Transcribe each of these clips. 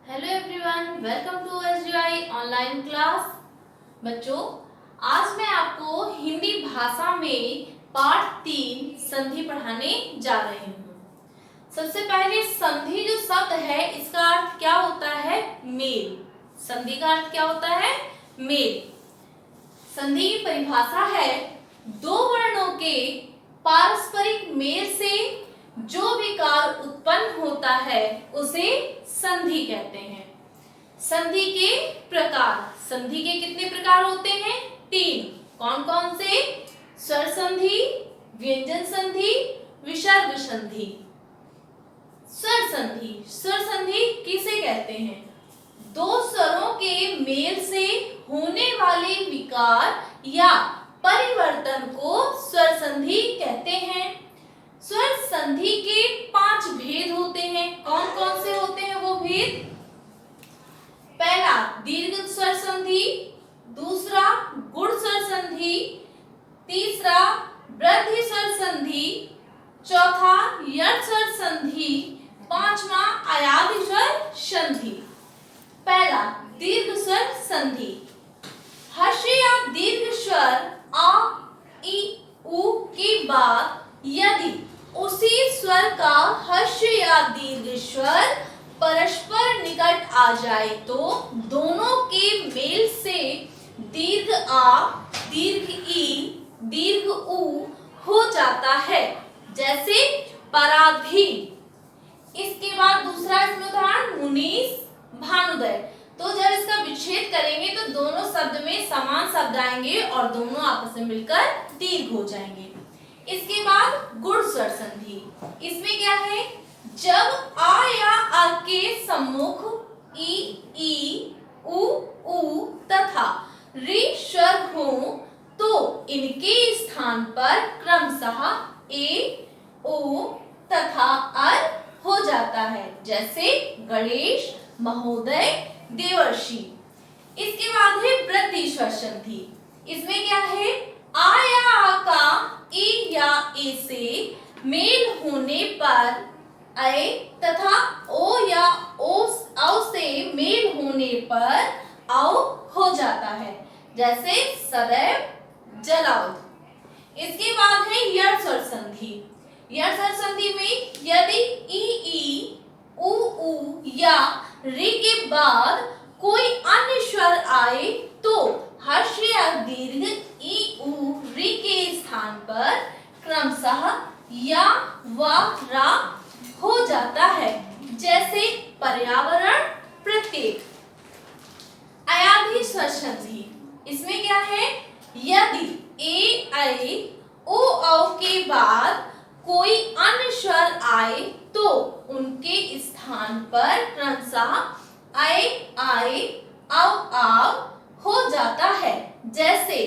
Hello everyone, welcome to SGI online class. बच्चों, आज मैं आपको हिंदी भाषा में पाठ 3 संधि पढ़ाने जा रही हूँ। सबसे पहले संधि जो शब्द है इसका अर्थ क्या होता है? मेल। संधि का अर्थ क्या होता है? मेल। संधि की परिभाषा है दो वर्णों के पारस्परिक मेल से जो विकार उत्पन्न होता है उसे संधि कहते हैं। संधि के प्रकार, संधि के कितने प्रकार होते हैं? 3। कौन कौन से? स्वर संधि, व्यंजन संधि, विसर्ग संधि। स्वर संधि, स्वर संधि किसे कहते हैं? दो स्वरों के मेल से होने वाले विकार या परिवर्तन को स्वर संधि कहते हैं। स्वर संधि के 5 भेद होते हैं। कौन कौन से होते हैं वो भेद? पहला दीर्घ स्वर संधि, दूसरा गुण स्वर संधि, तीसरा वृद्धि स्वर संधि, चौथा यट स्वर संधि, पांचवा अयादि स्वर संधि। पहला दीर्घ स्वर संधि। हर्ष या दीर्घ स्वर आ, ई, उ के बाद यदि उसी स्वर का हर्ष या दीर्घ स्वर परस्पर निकट आ जाए तो दोनों के मेल से दीर्घ आ, दीर्घ ई, दीर्घ उ हो जाता है, जैसे पराधीन। इसके बाद दूसरा इसमें उदाहरण मुनीस, भानुदय। तो जब इसका विच्छेद करेंगे तो दोनों शब्द में समान शब्द आएंगे और दोनों आपस में मिलकर दीर्घ हो जाएंगे। इसके बाद गुण स्वर संधि। इसमें क्या है? जब आ या आ के सम्मुख ई, उ तथा री स्वर हो तो इनके स्थान पर क्रमशः ए, ओ तथा अर हो जाता है, जैसे गणेश, महोदय, देवर्षि। इसके बाद है वृद्धि स्वर संधि। इसमें क्या है? आ या आ का ई या ए से मेल होने पर ऐ तथा ओ या ओ से मेल होने पर औ हो जाता है, जैसे सदैव, जलावत। इसके बाद है यट स्वर संधि। यट स्वर संधि में यदि ई, उ या री के बाद कोई अन्य स्वर आए तो हर्ष या दीर्घ ई, उ, री के स्थान पर क्रमशः या, व, रा हो जाता है, जैसे पर्यावरण, प्रत्येक। अयाधि स्वर संधि। इसमें क्या है? यदि ए, ऐ, ओ, औ के बाद कोई अन्य स्वर आए तो उनके स्थान पर क्रमशः ऐ, आए, औ, आव हो जाता है, जैसे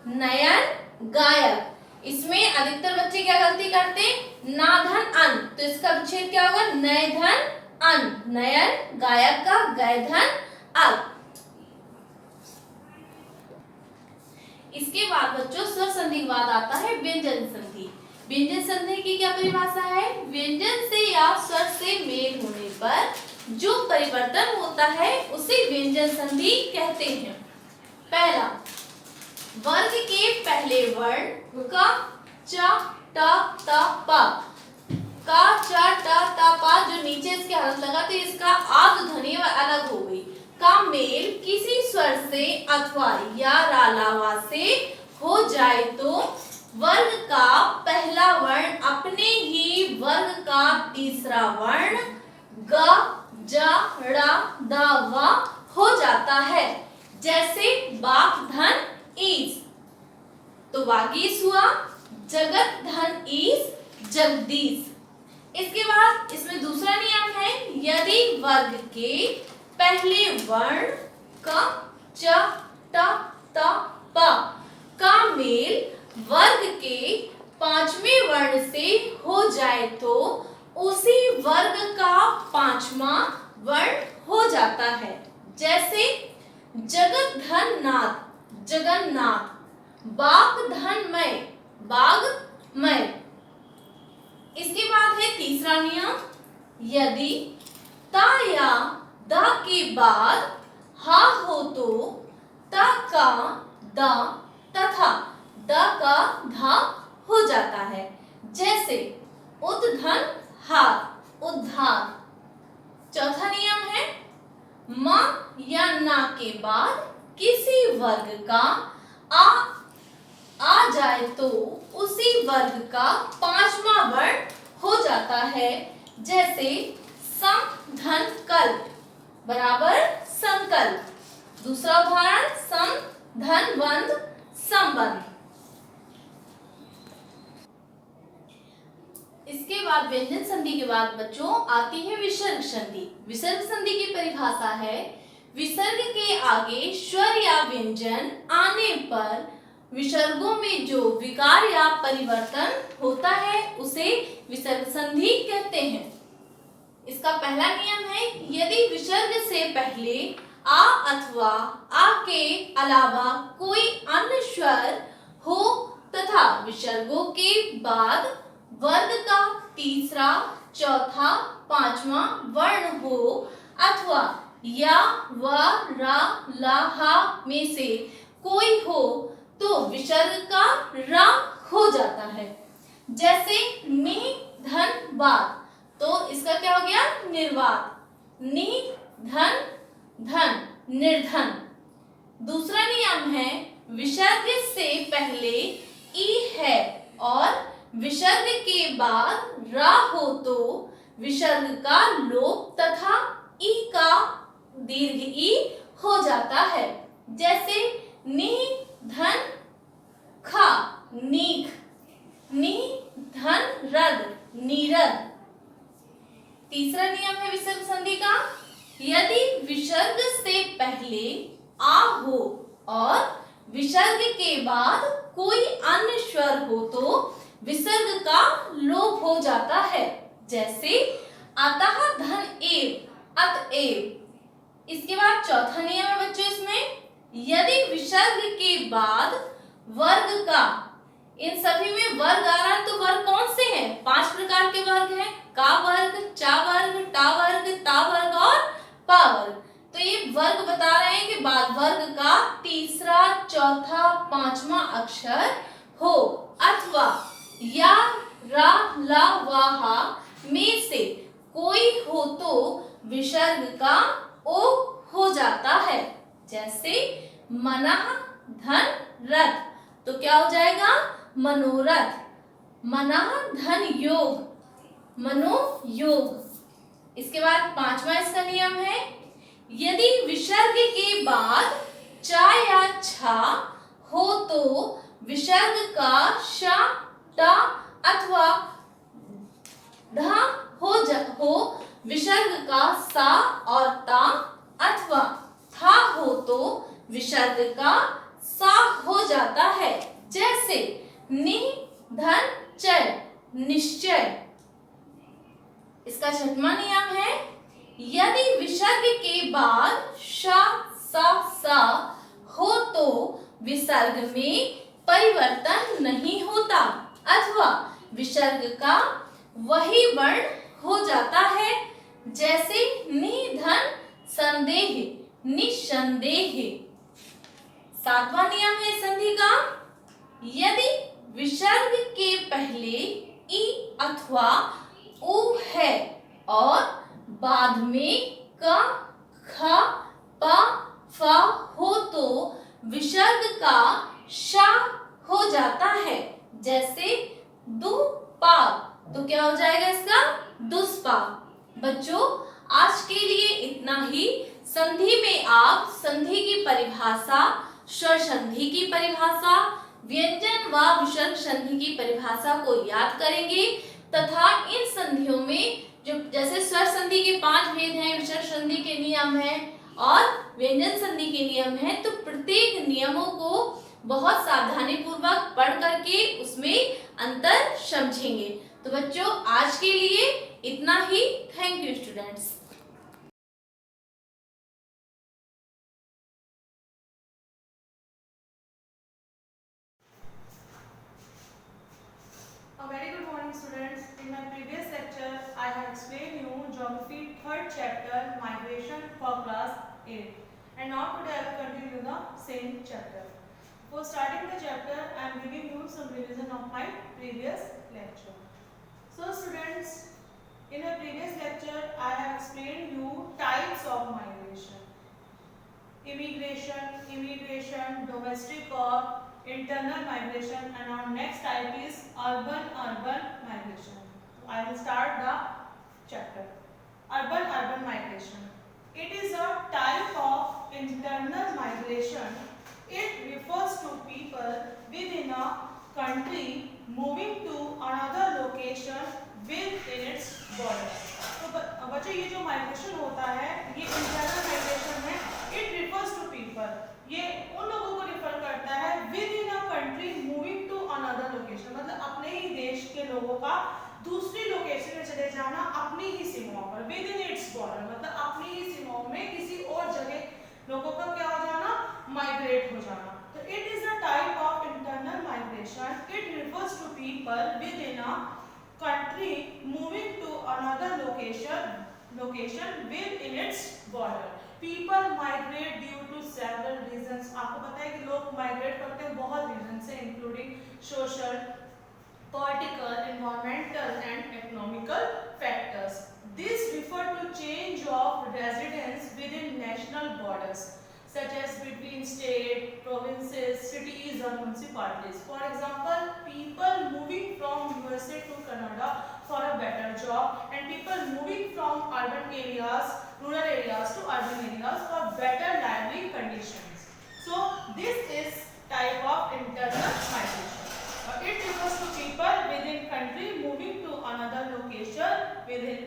नयन, गायक। इसमें अधिकतर बच्चे क्या गलती करते? ना धन अन, तो इसका विच्छेद क्या होगा? नय धन अन, नयन गायक का गय धन अल। इसके बाद बच्चों स्वर संधि के बाद आता है व्यंजन संधि। व्यंजन संधि की क्या परिभाषा है? व्यंजन से या स्वर से मेल होने पर जो परिवर्तन होता है उसे व्यंजन संधि कहते हैं। पहला वर्ग के पहले वर्ण का च, ट, त, प का च, ट, त, प जो नीचे इसके हलंत लगा तो इसका आद ध्वनि अलग हो गई का मेल किसी स्वर से अथवा या रालावा से हो जाए तो वर्ग का पहला वर्ण अपने ही वर्ग का तीसरा वर्ण ग, ज, ड़, द, व हो जाता है, जैसे बाप धन ईस। तो वागीश हुआ, जगत धन ईस, जगदीश। इसके बाद इसमें दूसरा नियम है, यदि वर्ग के पहले वर्ण क, च, ट, त, प का मेल वर्ग के पांचवें वर्ण से हो जाए तो उसी वर्ग का पांचवा वर्ण हो जाता है, जैसे जगत धन नाथ, जगन्नाथ, बाग धनमय, बागमय। इसके बाद है तीसरा नियम, यदि ता या द के बाद हा हो तो त का द तथा द का धा हो जाता है। जैसे उद्धन हार उद्धार। चौथा नियम है म या ना के बाद किसी वर्ग का आ जाए तो उसी वर्ग का पांचवा वर्ण हो जाता है। जैसे सम धन कल्प बराबर संकल्प। दूसरा उदाहरण सम धन बंध संबंध। इसके बाद व्यंजन संधि के बाद बच्चों आती है विसर्ग संधि। विसर्ग संधि की परिभाषा है विसर्ग के आगे स्वर या व्यंजन आने पर विसर्गों में जो विकार या परिवर्तन होता है उसे विसर्ग संधि कहते हैं। इसका पहला नियम है यदि विसर्ग से पहले आ अथवा आ के अलावा कोई अन्य स्वर हो तथा विसर्गों के बाद वर्ग का तीसरा, चौथा, पांचवा वर्ण हो अथवा या, व, रा, ला, हा में से कोई हो तो विसर्ग का रा हो जाता है। जैसे नि धन वाद तो इसका क्या हो गया निर्वात। नि धन धन निर्धन। दूसरा नियम है विसर्ग से पहले ई है और विसर्ग के बाद रा हो तो विसर्ग का लोप तथा ई का दीर्घ ई हो जाता है। जैसे नि धन खा नीख, नि धन रद नीरद। तीसरा नियम है विसर्ग संधि का यदि विसर्ग से पहले आ हो और विसर्ग के बाद कोई अन्य स्वर हो तो विसर्ग का लोप हो जाता है। जैसे अतः धन एव अतएव। इसके बाद चौथा नियम है बच्चों इसमें यदि विसर्ग के बाद वर्ग का, इन सभी में वर्ग आ रहा है तो वर्ग कौन से हैं? 5 प्रकार के वर्ग हैं का वर्ग, चा वर्ग, टा वर्ग, ता वर्ग और पा वर्ग। तो ये वर्ग बता रहे हैं कि बाद वर्ग का तीसरा, चौथा, पांचवा अक्षर हो अथवा या, रा, ला, वा, हा में से कोई हो तो विसर्ग का ओ हो जाता है। जैसे मनः धन रथ तो क्या हो जाएगा मनोरथ। मनः धन योग मनोयोग। इसके बाद पांचवा इसका नियम है यदि विसर्ग के बाद चा या छा हो तो विसर्ग का शा, टा अथवा धा हो विसर्ग का सा और ता अथवा था हो तो विसर्ग का सा हो जाता है। जैसे नि धन चय निश्चय। इसका छठवां नियम है यदि विसर्ग के बाद शा, सा हो तो विसर्ग में परिवर्तन नहीं होता अथवा विसर्ग का वही वर्ण हो जाता है। जैसे निधन संदेह निसंदेह। सातवां नियम है संधि का यदि विसर्ग के पहले ई अथवा उ है और बाद में क, ख, प, फ हो तो विसर्ग का शा हो जाता है। जैसे दुपाप तो क्या हो जाएगा इसका दुष्पाप। बच्चों आज के लिए इतना ही। संधि में आप संधि की परिभाषा, स्वर संधि की परिभाषा, व्यंजन व विसर्ग संधि की परिभाषा को याद करेंगे तथा इन संधियों में जो जैसे स्वर संधि के 5 भेद हैं, विसर्ग संधि के नियम हैं और व्यंजन संधि के नियम हैं, तो प्रत्येक नियमों को बहुत सावधानी पूर्वक पढ़ करके उसमें अंतर समझेंगे। तो बच्चों आज के लिए इतना ही। Thank you students. A very good morning students. In my previous lecture I have explained you geography 3rd chapter chapter migration for class 8, and now today I will continue the same chapter. For starting the chapter, I am giving you some revision of my previous lecture. So students, in a previous lecture I have explained you types of migration: immigration, domestic or internal migration, and our next type is urban migration. So I will start the chapter. Urban migration. It is a type of internal migration. It refers to people within a country moving to another location within its border. तो बच्चों ये जो migration होता है ये internal migration है. It refers to people, ये उन लोगों को रिफर करता है within a country moving to another location, मतलब अपने ही देश के लोगों का दूसरी लोकेशन में चले जाना अपनी ही सीमाओं पर. विद इन इट्स बॉर्डर मतलब अपनी ही सीमाओं में किसी और जगह लोगों का क्या हो जाना, माइग्रेट हो जाना. तो it is a type of internal migration. It refers to people within a country moving to another location within its border. People migrate due to several reasons. आपको पता है कि लोग migrate करते हैं बहुत reasons से, including social, political, environmental and economical factors. This refer to change of residence within national borders, such as between state, provinces, cities or municipalities. For example, people moving from USA to Canada for a better job, and people moving from urban areas, rural areas to urban areas for better living conditions. So this is type of internal migration. It refers to people within country moving to another location within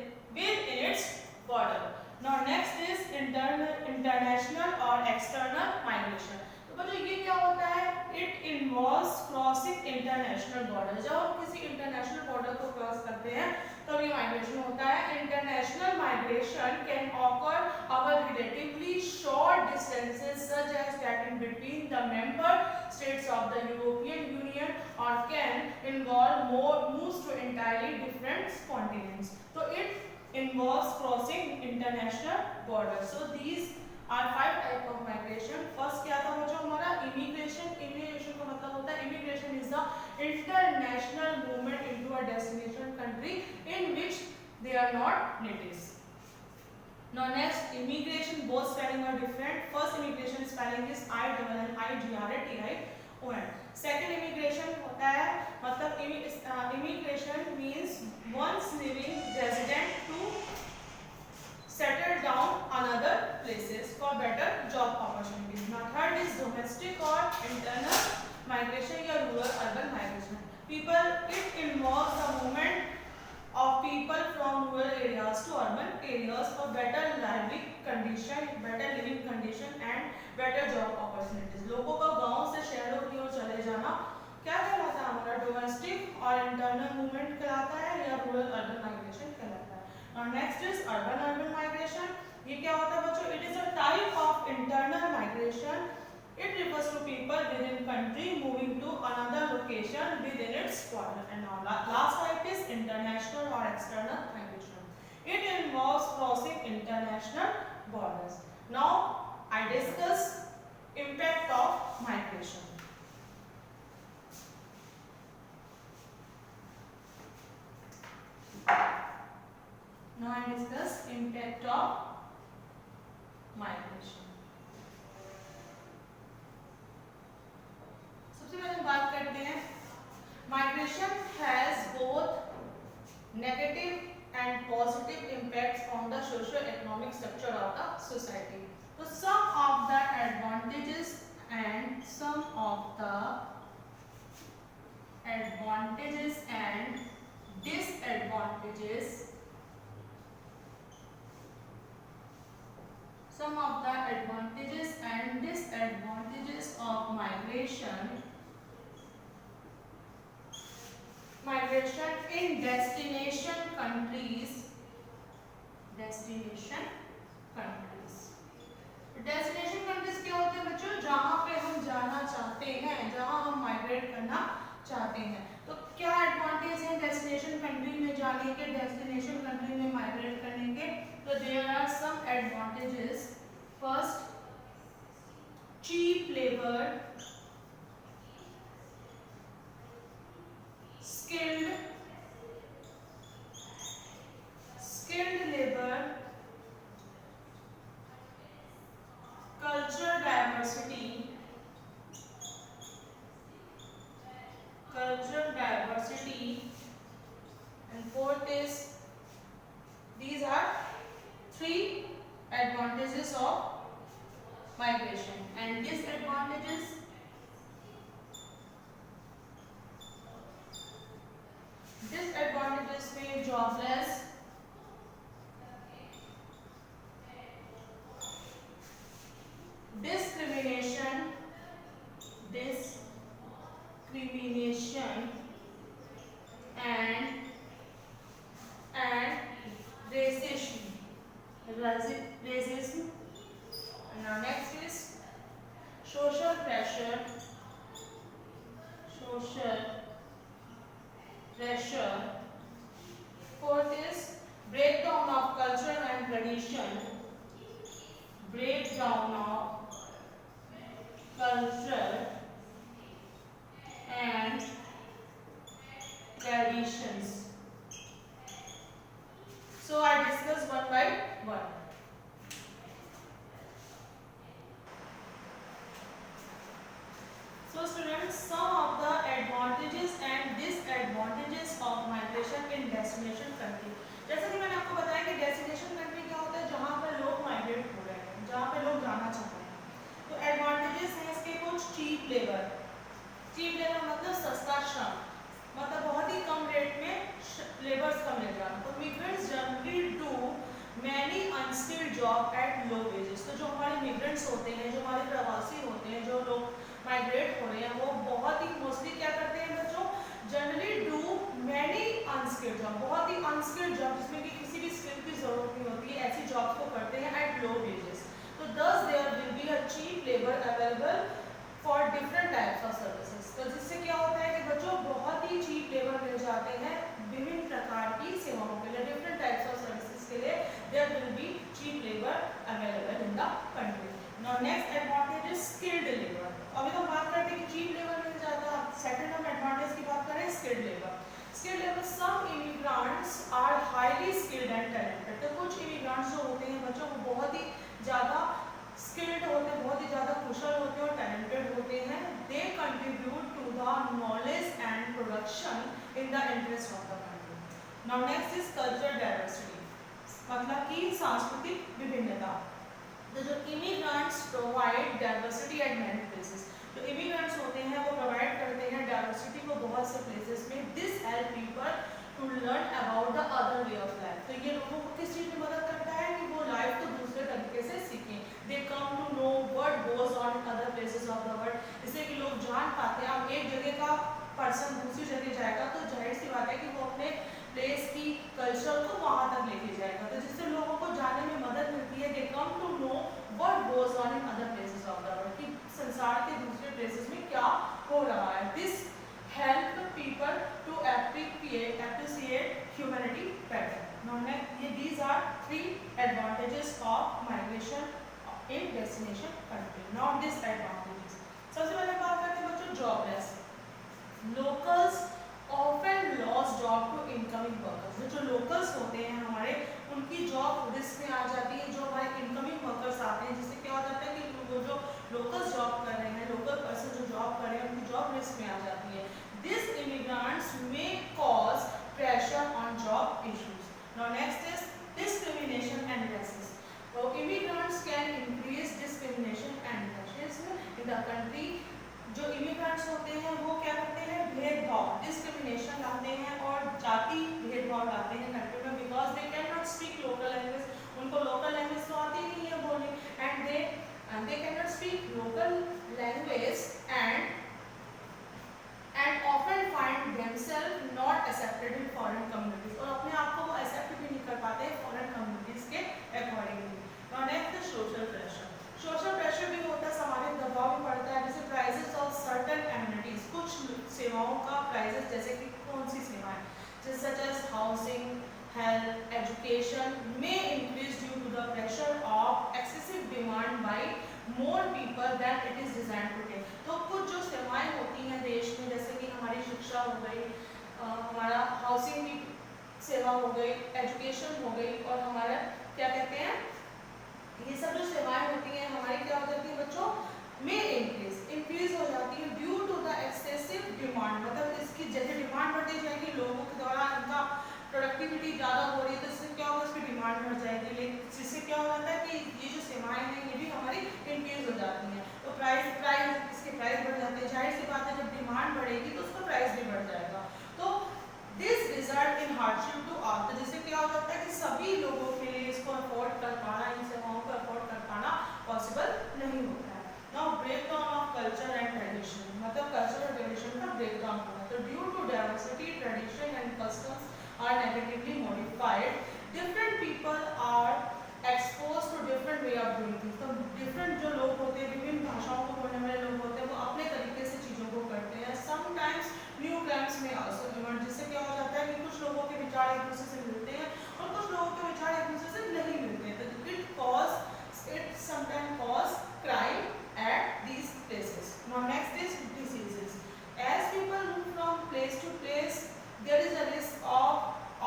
its border. Now next is international or external migration. तो बच्चों ये क्या होता है? It involves crossing international border. जब हम किसी international border को cross करते हैं तब ये migration होता है. International migration can occur over relatively short distances such as that in between the member states of the European Union, or can involve more moves to entirely different continents. So it involves crossing international borders. So these are 5 type of migration. First क्या था बच्चों हमारा? Immigration. Immigration का मतलब होता है immigration is the international movement into a destination country in which they are not natives. Now next, immigration, both spelling are different. First immigration spelling is I-double-N-I-G-R-A-T-I-O-N. Second immigration होता है मतलब immigration means once living resident to settle down another places for better job opportunities. Now third is domestic or internal migration या rural urban migration. It involves the movement of people from rural areas to urban areas for better living condition and better job opportunities. लोगों का गांव से शहरों की ओर चले जाना क्या कहलाता है? हमारा डोमेस्टिक और इंटरनल मूवमेंट कहलाता है या रूरल अर्बन माइग्रेशन कहलाता है. और नेक्स्ट इज अर्बन माइग्रेशन. ये क्या होता है बच्चों? It is a type of internal migration. It refers to people within country moving to another location within its border. And now last type is international or external migration. It involves crossing international borders. Now I discuss impact of migration. Now I discuss impact of migration. सबसे पहले बात करते हैं migration has both negative and positive impacts on the socio-economic structure of the society. So some of the advantages and disadvantages of migration in destination countries. Destination countries क्या होते हैं बच्चों? जहाँ पे हम जाना चाहते हैं, जहाँ हम माइग्रेट करना चाहते हैं. तो क्या एडवांटेज है डेस्टिनेशन कंट्री में जाने के, डेस्टिनेशन कंट्री में माइग्रेट करने के? So there are some advantages. First, cheap labor, skilled labor, cultural diversity, and fourth is, these are three advantages of migration. And disadvantages, में jobless, discrimination and racism. Now next is social pressure, fourth is breakdown of culture and tradition, and traditions. So I discuss one by one. So students, some of the advantages and disadvantages of migration in destination country. जैसा कि मैंने आपको बताया कि destination country क्या होता है, जहाँ पर लोग migrate हो रहे हैं, जहाँ पे लोग जाना चाहते हैं. तो advantages हैं इसके कुछ. cheap labor मतलब सस्ता श्रम, मतलब बहुत ही कम रेट में लेबर्स का मिल जाना. तो migrants generally do many unskilled job at low wages. तो जो हमारे migrants होते हैं, जो हमारे प्रवासी होते हैं, जो लोग माइग्रेट हो रहे हैं, वो बहुत ही मोस्टली क्या करते हैं बच्चों, generally do many unskilled job, बहुत ही अनस्किल्ड जॉब जिसमें कि किसी भी स्किल की जरूरत नहीं होती है, ऐसी जॉब्स को करते हैं एट लो वेजेस. तो thus there will be a cheap labour available for different types of services. तो जिससे क्या होता है कि बच्चों बहुत ही चीप लेबर मिल जाते हैं विभिन्न प्रकार की सेवाओं के लिए, डिफरेंट टाइप्स ऑफ सर्विसेज के लिए there will be cheap labour available in the country. Now next advantage is skilled labour. अभी तो बात करते हैं कि चीप लेबर मिल जाता है. सेकंड हम एडवांटेज की बात करें skilled labour. Some immigrants are highly skilled and talented. तो कुछ इमिग्रेंट्स जो होते हैं बच्चों वो बहुत ही ज़्यादा स्किल्ड होते हैं, बहुत ही ज़्यादा कुशल होते हैं और टैलेंटेड होते हैं. They contribute to the knowledge and production in the interest of the country. Now next is cultural diversity, मतलब कि सांस्कृतिक विभिन्नता. तो जो immigrants provide diversity at many places, जो इमिग्रेंट्स होते हैं वो प्रोवाइड करते हैं डाइवर्सिटी को बहुत से प्लेसेस में. This help people to learn about the other way of life. तो ये लोगों को किस चीज़ में मदद करता है कि वो लाइफ को दूसरे तरीके से सीखें. They come to know what goes on in other places of the world. इससे कि लोग जान पाते हैं. अब एक जगह का पर्सन दूसरी जगह जाएगा तो जाहिर सी बात है कि वो अपने प्लेस की कल्चर को वहाँ तक लेके जाएगा. तो जिससे लोगों को जाने में मदद मिलती है. They come to know what goes on in other places of the world, कि संसार के दूसरे प्लेसेस में क्या हो रहा है. This help people to appreciate humanity better. Now ये these are three advantages of migration in destination country. Now disadvantages. सबसे पहले बात करते हैं बच्चों jobless. Locals often lost job to incoming workers. जो लोकल्स होते हैं हमारे, उनकी जॉब रिस्क में आ जाती है. जो हमारे इनकमिंग वर्कर्स आते हैं, जिससे क्या हो जाता है कि वो जो लोकल्स जॉब कर रहे हैं, लोकल पर्सन जो जॉब कर रहे हैं, उनकी जॉब रिस्क में आ जाती है. These immigrants may cause pressure on job issues. Now next is discrimination and racism. So immigrants can increase discrimination and racism in the country. जो इमिग्रेंट्स होते हैं वो क्या करते हैं, भेदभाव, डिस्क्रिमिनेशन लाते हैं और जाति भेदभाव लाते हैं कंट्री में. Because they can not speak local language, उनको लोकल लैंग्वेज तो आती नहीं है बोलने. And they can not speak local language and often find themselves not accepted in foreign communities. और अपने आप को वो एक्सेप्ट भी नहीं कर पाते फॉरेन कम्युनिटीज के accordingly. Now next is social pressure. Social pressure भी होता है, सामाजिक दबाव भी पड़ता है. जैसे प्राइसेस ऑफ सर्टेन एमिनिटीज, कुछ सेवाओं का प्राइसेस, जैसे कि कौन सी सेवाएं, जैसे such as housing, health, education में increase the pressure of excessive demand by more people than it is designed to take. तो कुछ जो सेवाएं होती हैं देश में, जैसे कि हमारी शिक्षा हो गई, हमारा हाउसिंग की सेवा हो गई, एजुकेशन हो गई, और हमारा क्या कहते हैं, ये सब जो सेवाएं होती हैं हमारी क्या हो जाती है बच्चों, में इंक्रीज हो जाती है due to the excessive demand. मतलब इसकी जैसे डिमांड बढ़ती जाएगी, लोगों के द्वारा इनका प्रोडक्टिविटी ज़्यादा हो रही है, तो इससे क्या होगा, इसकी डिमांड बढ़ जाएगी, लेकिन जिससे क्या हो जाता है कि ये जो सेवाएं हैं ये भी हमारी इंक्रीज हो जाती हैं, तो इसके प्राइस बढ़ जाते हैं। जाहिर सी बात है जब डिमांड बढ़ेगी तो उसका प्राइस भी बढ़ जाएगा। तो this result in hardship to all, तो जिससे क्या हो जाता है कि सभी लोगों के लिए इसको अफोर्ड कर पाना, इन सेवाओं को अफोर्ड कर पाना पॉसिबल नहीं होता है। Now break down of culture and tradition, मतलब कल्चर और ट्रेडिशन का ब्रेक डाउन होना। तो due to diversity tradition and customs are negatively modified, different people are exposed to different way of doing things। तो different जो लोग होते हैं, विभिन्न भाषाओं को बोलने वाले लोग होते हैं, वो अपने तरीके से चीज़ों को करते हैं। sometimes new claims में also emerge, जिससे क्या हो जाता है कि कुछ लोगों के विचार एक दूसरे से मिलते हैं और कुछ लोगों के विचार एक दूसरे से नहीं मिलते हैं, तो it sometimes cause crime at these places। now next is diseases। as people move from place to place, there is a risk of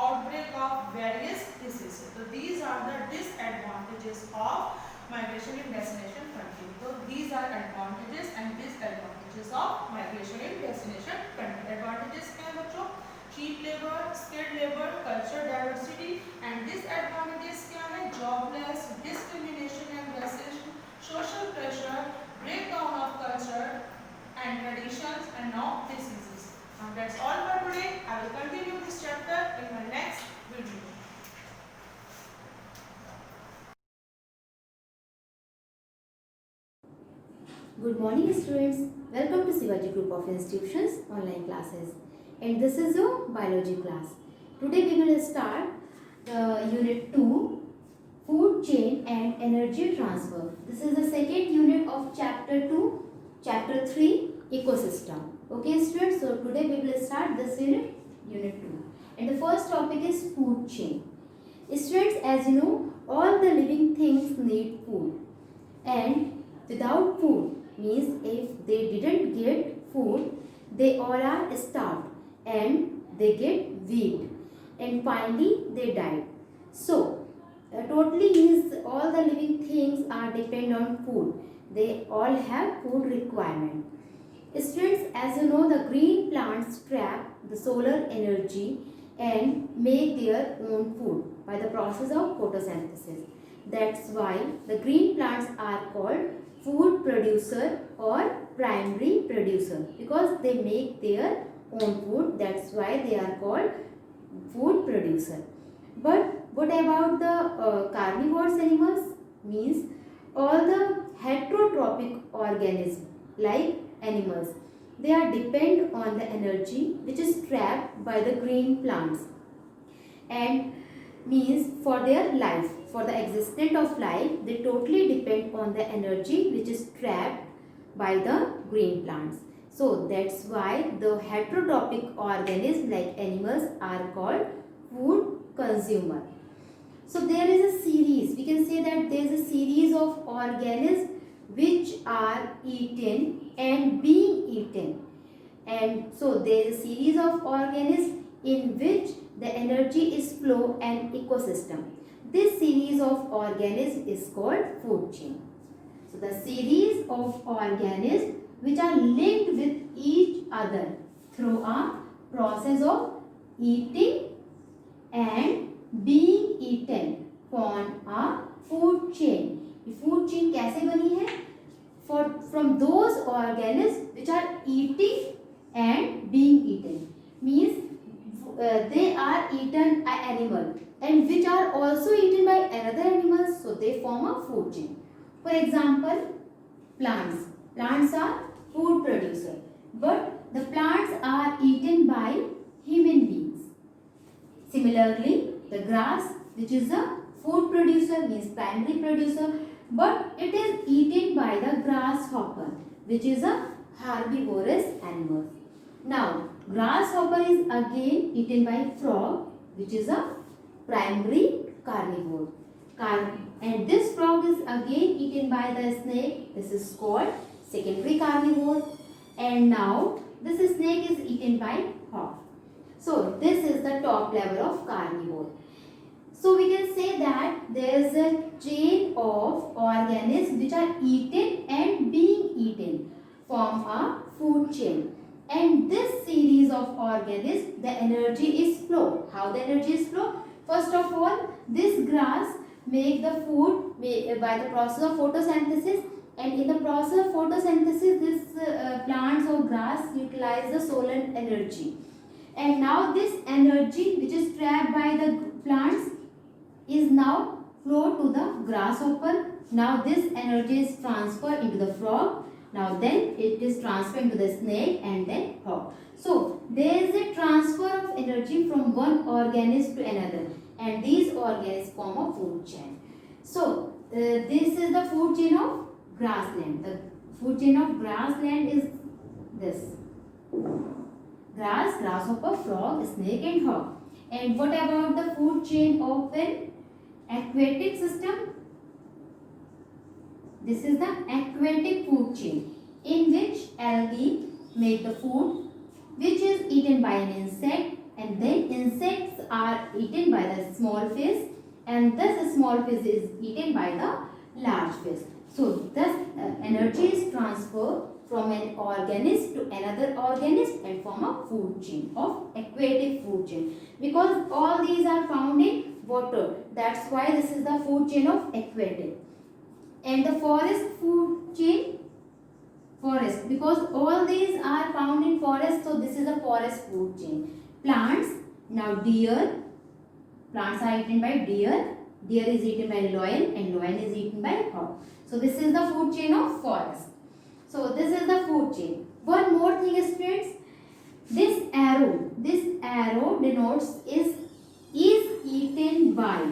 outbreak of various diseases। so these are the disadvantages of migration in destination country। so these are advantages and disadvantages of migration in destination country। advantages क्या है बच्चों, cheap labor, skilled labor, culture diversity, and disadvantages क्या है, jobless, discrimination and racism, social pressure, breakdown of culture and traditions, and now diseases। that's all for today। I will continue this chapter in my next video। Good morning students, welcome to Shivaji Group of Institutions online classes, and this is your biology class. Today we will start unit 2, food chain and energy transfer. This is the second unit of chapter 2, chapter 3, ecosystem। Okay students, so today we will start this unit, unit 2, and the first topic is food chain। Students, as you know, all the living things need food, and without food means if they didn't get food, they all are starved and they get weak and finally they died। So totally means all the living things are depend on food, they all have food requirement। Students, as you know, the green plants trap the solar energy and make their own food by the process of photosynthesis। that's why the green plants are called food producer or primary producer, because they make their own food, that's why they are called food producer। but what about the carnivorous animals, means all the heterotrophic organisms like animals, they are depend on the energy which is trapped by the green plants, and means for their life, for the existence of life, they totally depend on the energy which is trapped by the green plants। so that's why the heterotrophic organisms like animals are called food consumer। so there is a series, we can say that there is a series of organisms which are eaten and being eaten, and so there is a series of organisms in which the energy is flow and ecosystem। this series of organisms is called food chain। so the series of organisms which are linked with each other through a process of eating and being eaten form a food chain। food chain कैसे बनी है, from those organisms which are eating and being eaten, means they are eaten by animal and which are also eaten by another animals, so they form a food chain। for example, plants are food producer, but the plants are eaten by human beings। similarly, the grass, which is a food producer, means primary producer, but it is eaten by the grasshopper, which is a herbivorous animal। now grasshopper is again eaten by frog, which is a primary carnivore। and this frog is again eaten by the snake. This is called secondary carnivore. And now this snake is eaten by hawk. So this is the top level of carnivore. So we can say that there is a chain of organisms which are eaten and being eaten, form a food chain. And this series of organisms, the energy is flow. How the energy is flow? First of all, this grass make the food by the process of photosynthesis, and in the process of photosynthesis, this plants or grass utilize the solar energy. And now this energy which is trapped by the plants is now flow to the grasshopper. Now this energy is transferred into the frog. Now then it is transferred into the snake and then hawk. So there is a transfer of energy from one organism to another, and these organisms form a food chain. So this is the food chain of grassland. The food chain of grassland is this: grass, grasshopper, frog, snake and hawk. And what about the food chain of an aquatic system? This is the aquatic food chain, in which algae make the food which is eaten by an insect, and then insects are eaten by the small fish, and thus small fish is eaten by the large fish. So thus energy is transferred from an organism to another organism and form a food chain of aquatic food chain, because all these are found in water. That's why this is the food chain of aquatic. And the forest food chain, forest, because all these are found in forest, so this is a forest food chain. Plants, now deer, plants are eaten by deer, deer is eaten by lion, and lion is eaten by hawk. So this is the food chain of forest. So this is the food chain. One more thing, students, this arrow denotes is eaten by,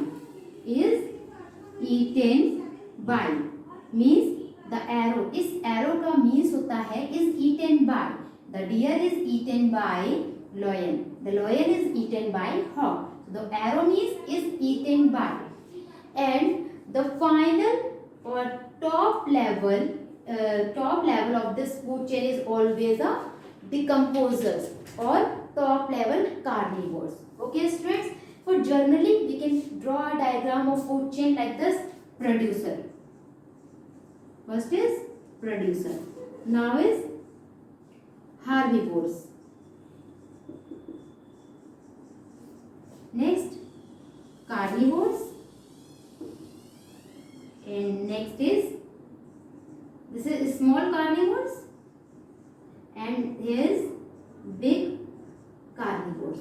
means the arrow, इस arrow का means होता है is eaten by. The deer is eaten by lion, the lion is eaten by hawk. So the arrow means is eaten by. And the final or top level of this food chain is always a decomposers or top level carnivores. Okay, students, for journaling we can draw a diagram of food chain like this. Producer, first is producer, now is herbivores, next carnivores, and next is, this is small carnivores, and here is big carnivores.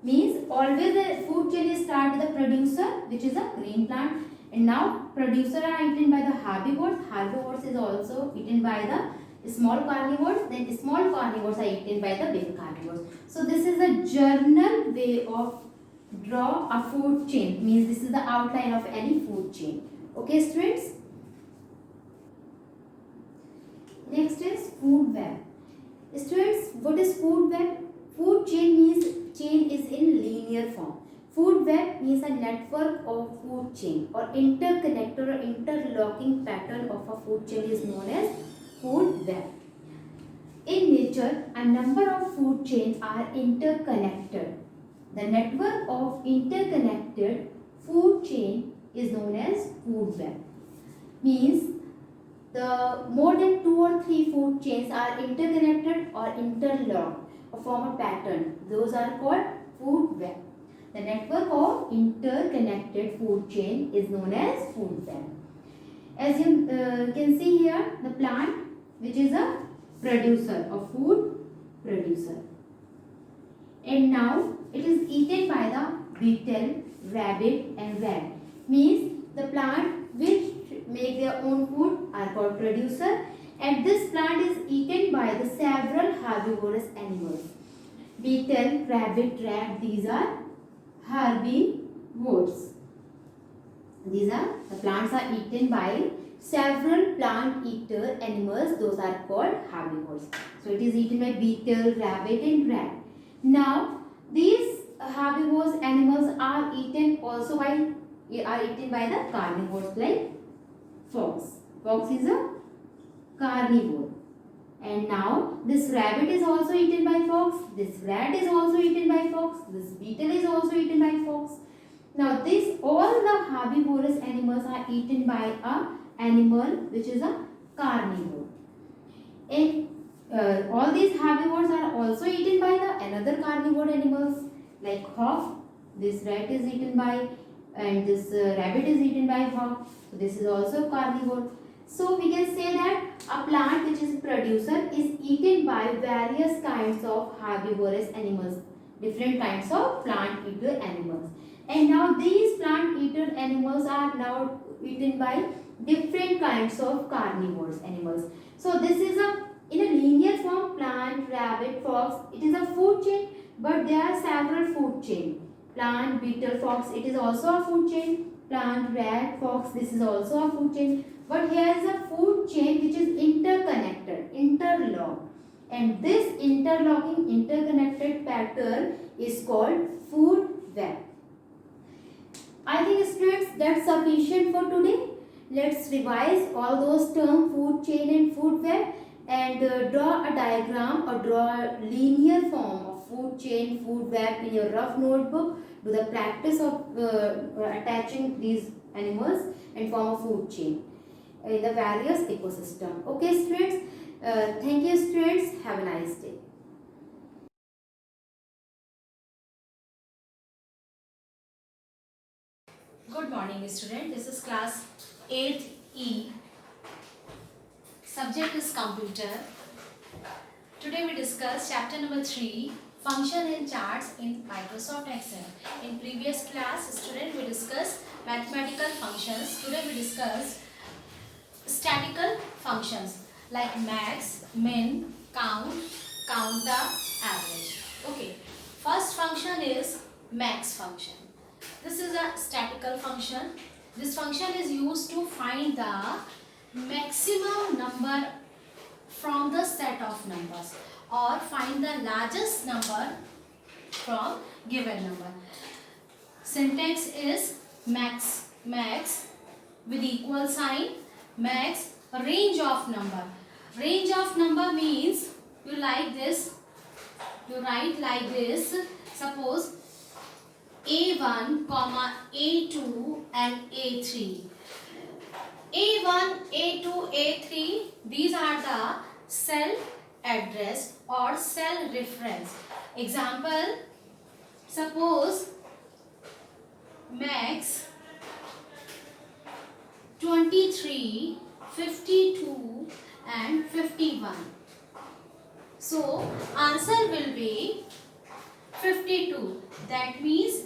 Means always the food chain is start with the producer, which is a green plant, and now producer are eaten by the herbivores. Herbivores is also eaten by the small carnivores, then small carnivores are eaten by the big carnivores. So this is a journal way of draw a food chain, means this is the outline of any food chain. Okay, students. Next is food web. Students, what is food web? Food chain means chain is in linear form. Food web means a network of food chain or interconnector or interlocking pattern of a food chain is known as food web. In nature, a number of food chains are interconnected. The network of interconnected food chain is known as food web. Means the more than 2 or 3 food chains are interconnected or interlocked or form a pattern. Those are called food web. The network of interconnected food chain is known as food web. As you can see here, the plant, which is a producer of food, producer. And now it is eaten by the beetle, rabbit and rat. Means the plant which make their own food are called producer, and this plant is eaten by the several herbivorous animals. Beetle, rabbit, rat, these are herbivores. These are the plants are eaten by several plant eater animals, those are called herbivores. So it is eaten by beetle, rabbit and rat. Now these herbivorous animals are eaten also by are eaten by the carnivores like fox. Fox is a carnivore. And now this rabbit is also eaten by fox. This rat is also eaten by fox. This beetle is also eaten by fox. Now all the herbivorous animals are eaten by a animal which is a carnivore. And all these herbivores are also eaten by the another carnivore animals like hawk. This rat is eaten by, and this rabbit is eaten by hawk. So this is also carnivore. So we can say that a plant which is producer is eaten by various kinds of herbivorous animals, different kinds of plant eater animals. And now these plant eater animals are now eaten by different kinds of carnivores animals. So this is in a linear form: plant, rabbit, fox. It is a food chain, but there are several food chain. Plant, beetle, fox, it is also a food chain. Plant, rat, fox, this is also a food chain. But here is a food chain which is interconnected, interlocked. And this interlocking, interconnected pattern is called food web. I think students that's sufficient for today. Let's revise all those terms, food chain and food web, and draw a diagram or draw a linear form of food chain, food web in your rough notebook. Do the practice of attaching these animals and form a food chain in the various ecosystem. Okay students, thank you students, have a nice day. Good morning student, this is class 8E. Subject is computer. Today we discuss chapter number 3, function and charts in Microsoft Excel. In previous class student we discussed mathematical functions. Today we discuss statistical functions like max, min, count, counter, average. Okay, first function is max function. This is a statistical function. This function is used to find the maximum number from the set of numbers or find the largest number from given number. Syntax is max with equal sign, max range of number. Range of number means you like this, you write like this. Suppose A1, A2 and A3. A1, A2, A3, these are the cell address or cell reference. Example, suppose max 23, 52 and 51. So answer will be 52. That means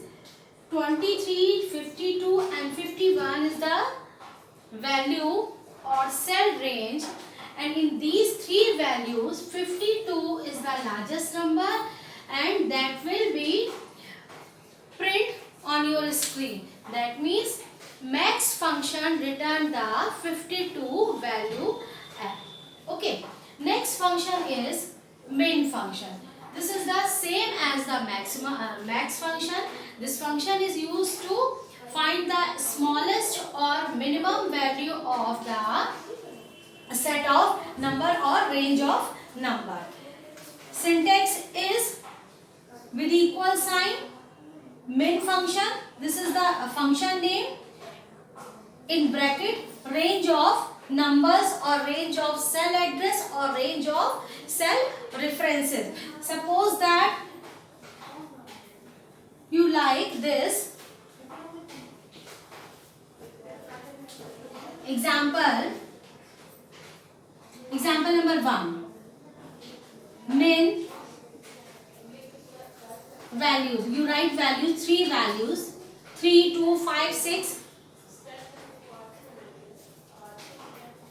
23, 52 and 51 is the value or cell range, and in these three values 52 is the largest number, and that will be print on your screen. That means max function return the 52 value. Okay, next function is min function. This is the same as the max function. This function is used to find the smallest or minimum value of the set of number or range of number. Syntax is with equal sign, min function. This is the function name, in bracket range of numbers or range of cell address or range of cell references. Suppose that you like this. Example number 1. Min values. You write values, 3 values. 3, 2, 5, 6,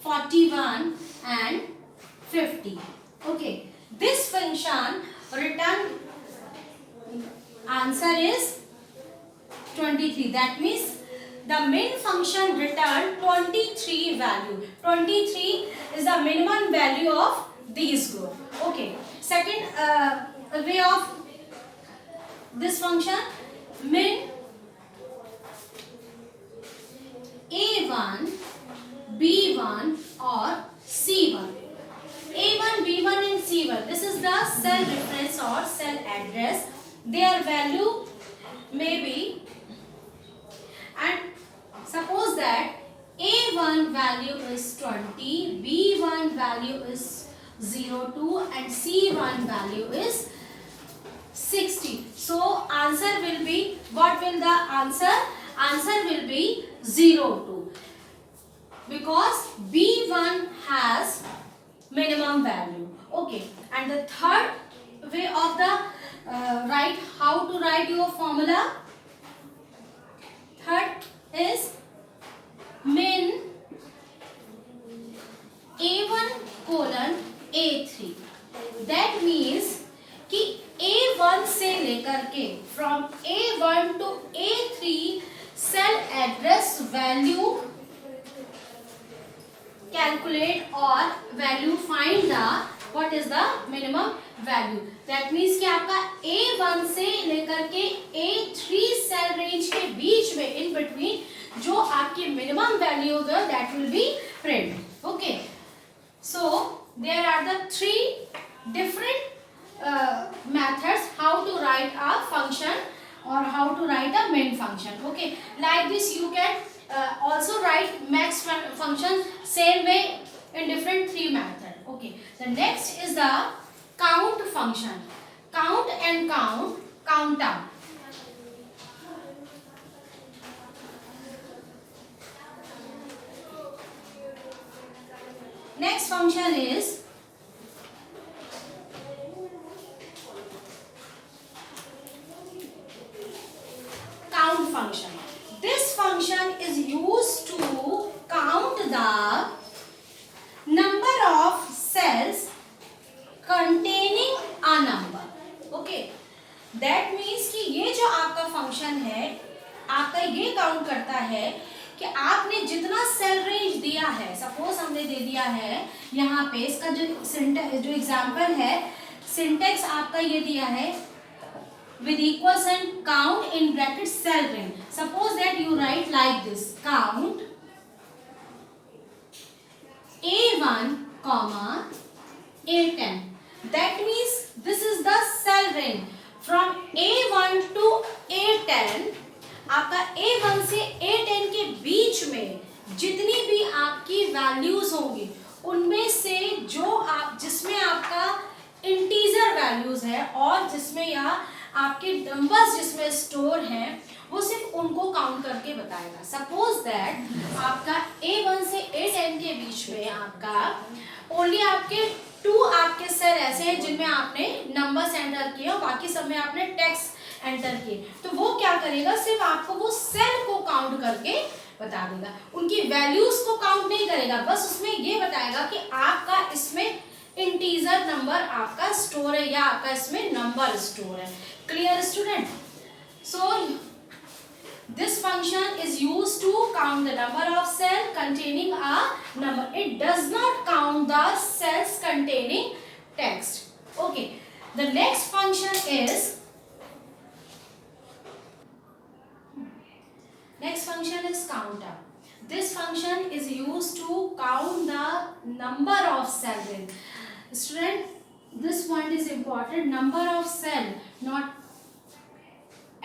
41 and 50. Okay. This function return answer is 23. That means the min function return 23 value. 23 is the minimum value of these group. Okay. Second way of this function, min A1, B1 or C1. A1, B1 and C1. This is the cell reference or cell address. Their value may be, and suppose that A1 value is 20, B1 value is 02 and C1 value is 60. So answer will be, what will the answer? Answer will be 02 because B1 has minimum value. Okay, and the third way of the how to write your formula, third is min A1 colon A3. That means कि A1 से लेकर के from A1 to A3 cell address value calculate or value find the what is the minimum value. That means कि आपका A1 से लेकर के A3 cell range के बीच में in between जो आपकी minimum value होगा that will be print. Okay. So there are the three different methods how to write a function or how to write a main function. Okay, like this you can also write max function same way in different three methods. Okay, the next is the count function. Count and count down. Next function is count function. This function is used to count the number of cells containing a number. Okay, that means कि ये जो आपका function है आपका ये count करता है कि आपने जितना सेल रेंज दिया है, सपोज हमने दे दिया है यहाँ पे इसका जो एग्जाम्पल है सिंटेक्स आपका ये दिया है with equals and count in bracket cell range. Suppose that you write like this, count A1 comma A10. That means this is the cell range from A1 to A10. आपका A1 से A10 के बीच में जितनी भी आपकी values होंगी उनमें से जो आप जिसमें आपका इंटीजर वैल्यूज है और जिसमें या आपके नंबर्स जिसमें स्टोर हैं वो सिर्फ उनको काउंट करके बताएगा. सपोज दैट आपका A1 से A10 के बीच में आपका ओनली आपके 2 आपके सेल ऐसे हैं जिनमें आपने नंबर्स एंटर किए और बाकी सब में आपने टेक्स्ट एंटर किए. तो वो क्या करेगा, सिर्फ आपको वो सेल को काउंट करके बता देगा, उनकी वैल्यूज को काउंट नहीं करेगा, बस उसमें ये बताएगा कि आपका इसमें इंटीजर नंबर आपका स्टोर है या आपका इसमें नंबर स्टोर है. Clear student? So this function is used to count the number of cells containing a number. It does not count the cells containing text. Okay, the next function is counter. This function is used to count the number of cells. Student, this point is important, number of cell, not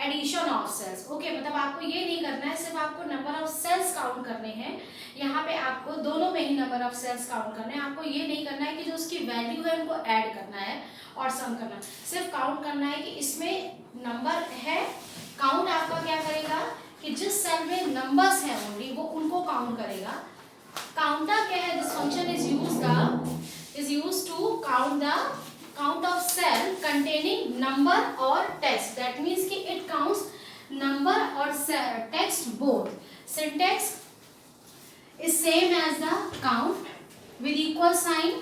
addition of cells. Okay, मतलब आपको ये नहीं करना है, सिर्फ आपको number of sales count करने हैं. यहाँ पे आपको दोनों में ही नंबर ऑफ सेल्स काउंट करने हैं. आपको ये नहीं करना है कि जो उसकी वैल्यू है उनको ऐड करना है और सम करना है, सिर्फ काउंट करना है कि इसमें नंबर है. काउंट आपका क्या करेगा कि जिस सेल में नंबर्स हैं ओनली वो उनको काउंट करेगा. काउंटर क्या है, this function is used to count the count of cell containing number or text. That means कि it counts number or text both. Syntax is same as the count with equal sign.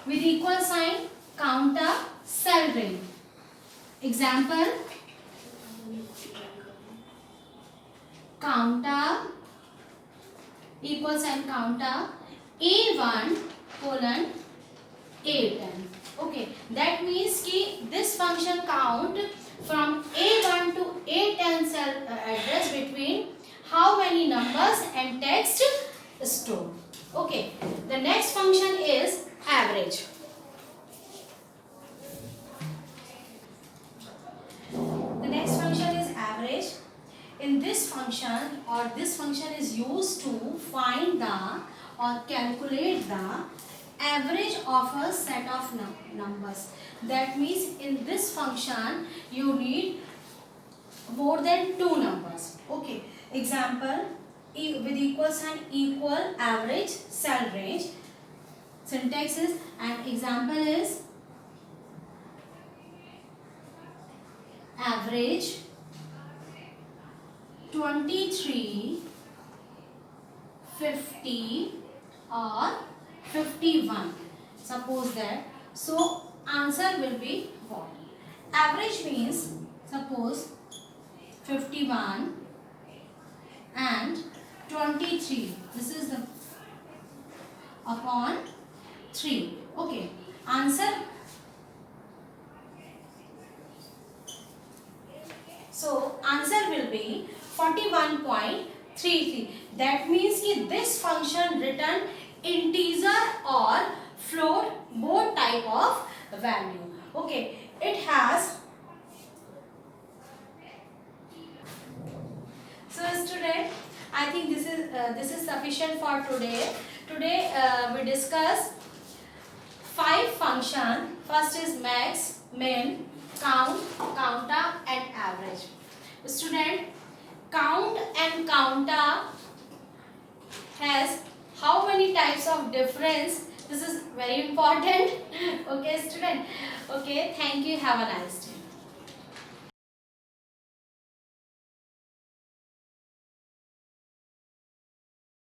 With equal sign, counter cell range. Example, counter equal sign counter A1 colon A10. Okay, that means कि this function count from A1 to A10 cell address between how many numbers and text stored. Okay, the next function is average. The next function is average. In this function, or this function is used to find the or calculate the average of a set of numbers. That means in this function you need more than two numbers. Okay, example, with equal sign, equal, average, cell range. Syntax is, and example is average 23, 50 or 51. Suppose that. So answer will be what? Average means suppose 51 and 23. This is the upon 3. Okay. Answer. So answer will be 41.33. That means कि this function return integer or float, both type of value. Okay, it has. So student, I think this is sufficient for today. Today we discuss 5 function. First is max, min, count, counter and average. Student, count and counter has how many types of difference? This is very important. Okay student. Okay, thank you. Have a nice day.